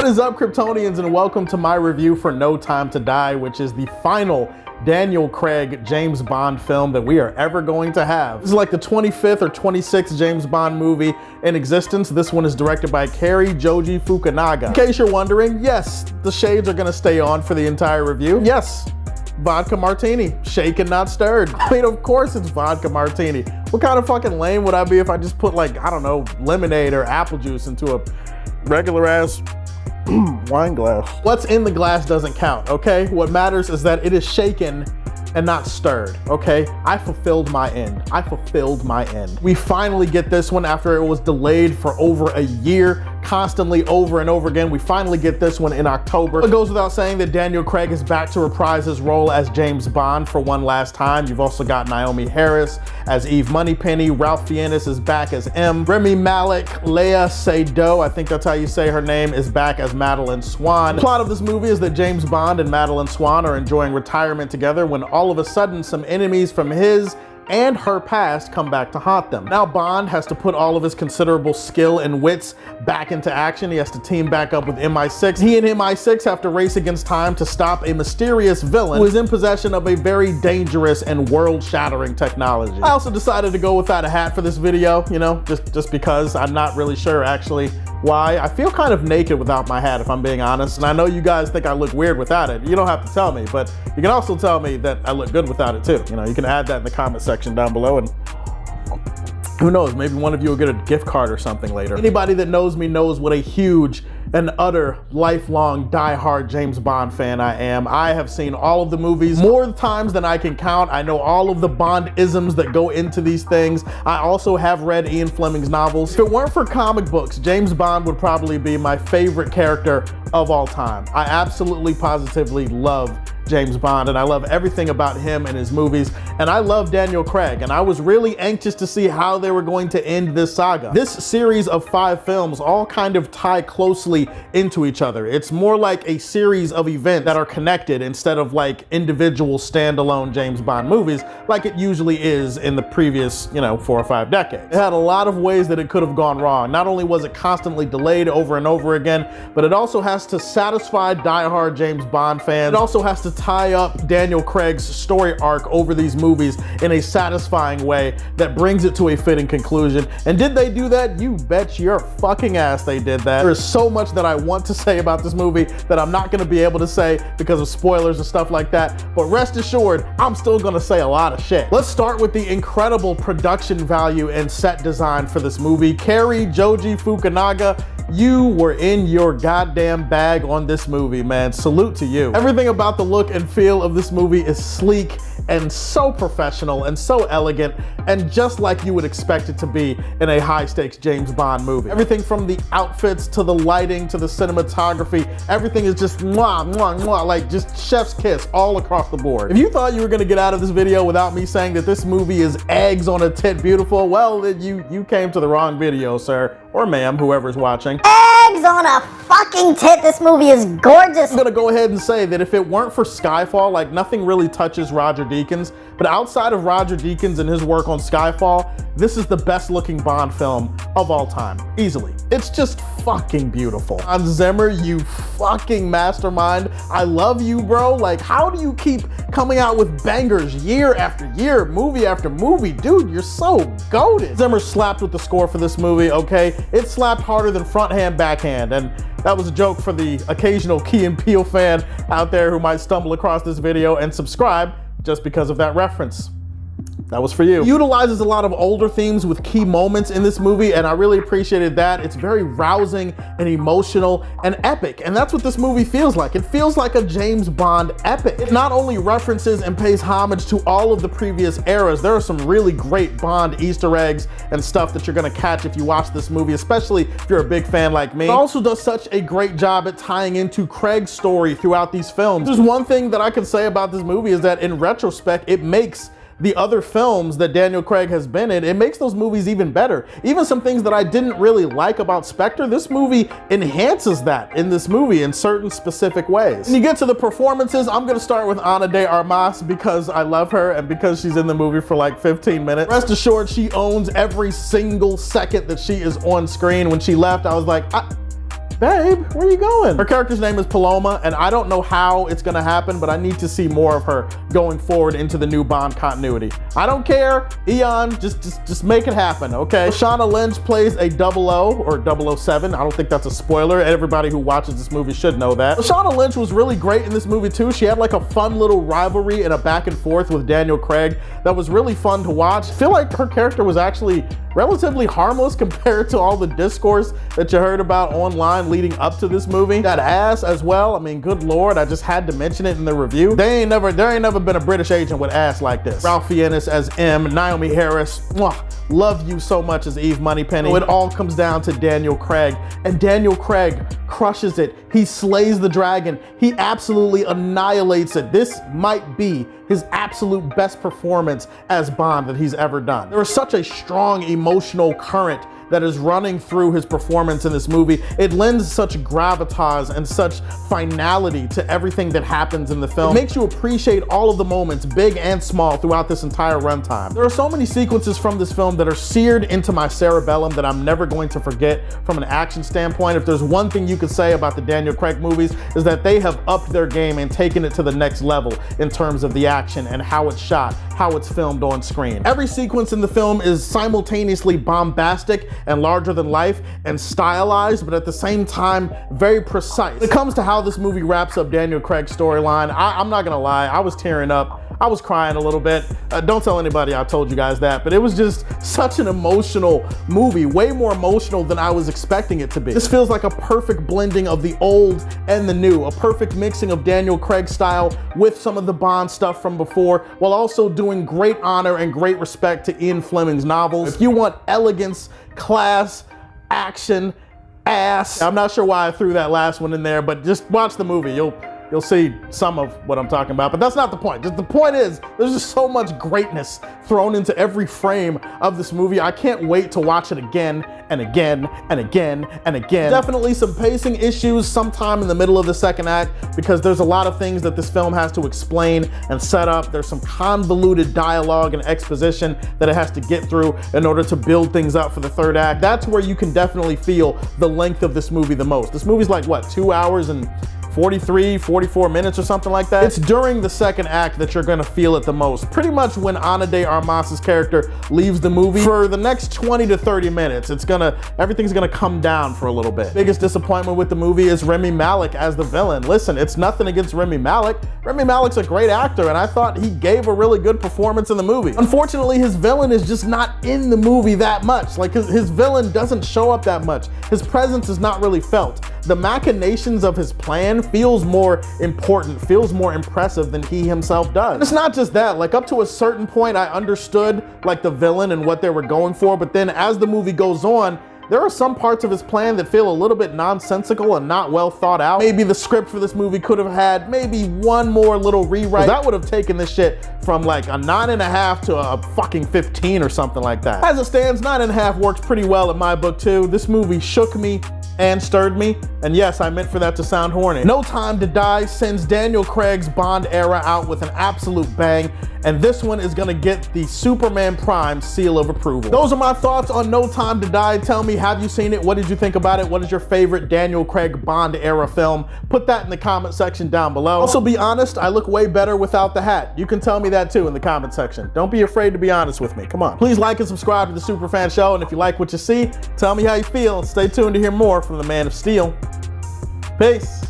What is up, Kryptonians, and welcome to my review for No Time to Die, which is the final Daniel Craig James Bond film that we are ever going to have. This is like the 25th or 26th James Bond movie in existence. This one is directed by Cary Joji Fukunaga. In case you're wondering, yes, the shades are gonna stay on for the entire review. Yes, vodka martini, shaken not stirred. I mean, of course it's vodka martini. What kind of fucking lame would I be if I just put, like, I don't know, lemonade or apple juice into a regular ass wine glass? What's in the glass doesn't count, okay? What matters is that it is shaken and not stirred, okay? I fulfilled my end. I fulfilled my end. We finally get this one after it was delayed for over a year, constantly over and over again. We finally get this one in October. It goes without saying that Daniel Craig is back to reprise his role as James Bond for one last time. You've also got Naomi Harris as Eve Moneypenny. Ralph Fiennes is back as M. Remy Malek, Léa Seydoux, I think that's how you say her name, is back as Madeline Swan. The plot of this movie is that James Bond and Madeline Swan are enjoying retirement together when all of a sudden some enemies from his and her past come back to haunt them. Now Bond has to put all of his considerable skill and wits back into action. He has to team back up with MI6. He and MI6 have to race against time to stop a mysterious villain who is in possession of a very dangerous and world-shattering technology. I also decided to go without a hat for this video, you know, just because I'm not really sure actually why. I feel kind of naked without my hat, if I'm being honest, and I know you guys think I look weird without it. You don't have to tell me, but you can also tell me that I look good without it too. You know, you can add that in the comment section down below, and who knows, maybe one of you will get a gift card or something later. Anybody that knows me knows what a huge and utter lifelong die-hard James Bond fan I am. I have seen all of the movies more times than I can count. I know all of the Bond-isms that go into these things. I also have read Ian Fleming's novels. If it weren't for comic books, James Bond would probably be my favorite character of all time. I absolutely positively love James Bond, and I love everything about him and his movies, and I love Daniel Craig, and I was really anxious to see how they were going to end this saga. This series of 5 films all kind of tie closely into each other. It's more like a series of events that are connected instead of like individual standalone James Bond movies like it usually is in the previous, you know, 4 or 5 decades. It had a lot of ways that it could have gone wrong. Not only was it constantly delayed over and over again, but it also has to satisfy diehard James Bond fans. It also has to tie up Daniel Craig's story arc over these movies in a satisfying way that brings it to a fitting conclusion. And did they do that? You bet your fucking ass they did that. There is so much that I want to say about this movie that I'm not gonna be able to say because of spoilers and stuff like that, but rest assured, I'm still gonna say a lot of shit. Let's start with the incredible production value and set design for this movie. Cary Joji Fukunaga, you were in your goddamn bag on this movie, man. Salute to you. Everything about the look and feel of this movie is sleek and so professional and so elegant and just like you would expect it to be in a high-stakes James Bond movie. Everything from the outfits to the lighting to the cinematography, everything is just mwah, mwah, mwah, like just chef's kiss all across the board. If you thought you were gonna get out of this video without me saying that this movie is eggs on a tit beautiful, well, then you came to the wrong video, sir, or ma'am, whoever's watching. Eggs on a fucking tit, this movie is gorgeous. I'm gonna go ahead and say that if it weren't for Skyfall, like nothing really touches Roger Deakins, but outside of Roger Deakins and his work on Skyfall, this is the best looking Bond film of all time, easily. It's just fucking beautiful. Hans Zimmer, you fucking mastermind. I love you, bro. Like, how do you keep coming out with bangers year after year, movie after movie? Dude, you're so goated. Zimmer slapped with the score for this movie, okay? It slapped harder than front hand, backhand, and that was a joke for the occasional Key and Peele fan out there who might stumble across this video and subscribe just because of that reference. That was for you. It utilizes a lot of older themes with key moments in this movie, and I really appreciated that. It's very rousing and emotional and epic, and that's what this movie feels like. It feels like a James Bond epic. It not only references and pays homage to all of the previous eras, there are some really great Bond Easter eggs and stuff that you're gonna catch if you watch this movie, especially if you're a big fan like me. It also does such a great job at tying into Craig's story throughout these films. There's one thing that I can say about this movie is that in retrospect, it makes the other films that Daniel Craig has been in, it makes those movies even better. Even some things that I didn't really like about Spectre, this movie enhances that in this movie in certain specific ways. When you get to the performances, I'm gonna start with Ana de Armas because I love her and because she's in the movie for like 15 minutes. Rest assured, she owns every single second that she is on screen. When she left, I was like, babe, where are you going? Her character's name is Paloma, and I don't know how it's gonna happen, but I need to see more of her going forward into the new Bond continuity. I don't care, Eon, just make it happen, okay? Lashana Lynch plays a 00 or 007. I don't think that's a spoiler. Everybody who watches this movie should know that. Lashana Lynch was really great in this movie too. She had like a fun little rivalry and a back and forth with Daniel Craig that was really fun to watch. I feel like her character was actually relatively harmless compared to all the discourse that you heard about online leading up to this movie. That ass as well, I mean, good Lord, I just had to mention it in the review. There ain't never been a British agent with ass like this. Ralph Fiennes as M, Naomi Harris, mwah, love you so much as Eve Moneypenny. It all comes down to Daniel Craig, and Daniel Craig crushes it. He slays the dragon. He absolutely annihilates it. This might be his absolute best performance as Bond that he's ever done. There is such a strong emotional current that is running through his performance in this movie. It lends such gravitas and such finality to everything that happens in the film. It makes you appreciate all of the moments, big and small, throughout this entire runtime. There are so many sequences from this film that are seared into my cerebellum that I'm never going to forget from an action standpoint. If there's one thing you could say about the Daniel Craig movies, is that they have upped their game and taken it to the next level in terms of the action and how it's shot, how it's filmed on screen. Every sequence in the film is simultaneously bombastic and larger than life and stylized, but at the same time, very precise. When it comes to how this movie wraps up Daniel Craig's storyline, I'm not gonna lie, I was tearing up. I was crying a little bit. Don't tell anybody I told you guys that, but it was just such an emotional movie, way more emotional than I was expecting it to be. This feels like a perfect blending of the old and the new, a perfect mixing of Daniel Craig style with some of the Bond stuff from before, while also doing great honor and great respect to Ian Fleming's novels. If you want elegance, class, action, ass, I'm not sure why I threw that last one in there, but just watch the movie. You'll see some of what I'm talking about, but that's not the point. Just the point is, there's just so much greatness thrown into every frame of this movie. I can't wait to watch it again and again and again and again. Definitely some pacing issues sometime in the middle of the second act, because there's a lot of things that this film has to explain and set up. There's some convoluted dialogue and exposition that it has to get through in order to build things up for the third act. That's where you can definitely feel the length of this movie the most. This movie's like, what, 2 hours and 43, 44 minutes or something like that. It's during the second act that you're gonna feel it the most. Pretty much when Ana de Armas's character leaves the movie. For the next 20 to 30 minutes, everything's gonna come down for a little bit. Biggest disappointment with the movie is Rami Malek as the villain. Listen, it's nothing against Rami Malek. Rami Malek's a great actor, and I thought he gave a really good performance in the movie. Unfortunately, his villain is just not in the movie that much. Like, his villain doesn't show up that much. His presence is not really felt. The machinations of his plan feels more important, feels more impressive than he himself does. And it's not just that, like up to a certain point, I understood like the villain and what they were going for, but then as the movie goes on, there are some parts of his plan that feel a little bit nonsensical and not well thought out. Maybe the script for this movie could have had maybe one more little rewrite. That would have taken this shit from like a 9.5 to a fucking 15 or something like that. As it stands, 9.5 works pretty well in my book too. This movie shook me and stirred me, and yes, I meant for that to sound horny. No Time to Die sends Daniel Craig's Bond era out with an absolute bang, and this one is gonna get the Superman Prime seal of approval. Those are my thoughts on No Time to Die. Tell me, have you seen it? What did you think about it? What is your favorite Daniel Craig Bond era film? Put that in the comment section down below. Also, be honest, I look way better without the hat. You can tell me that too in the comment section. Don't be afraid to be honest with me, come on. Please like and subscribe to the Superfan Show, and if you like what you see, tell me how you feel. Stay tuned to hear more from the Man of Steel. Peace.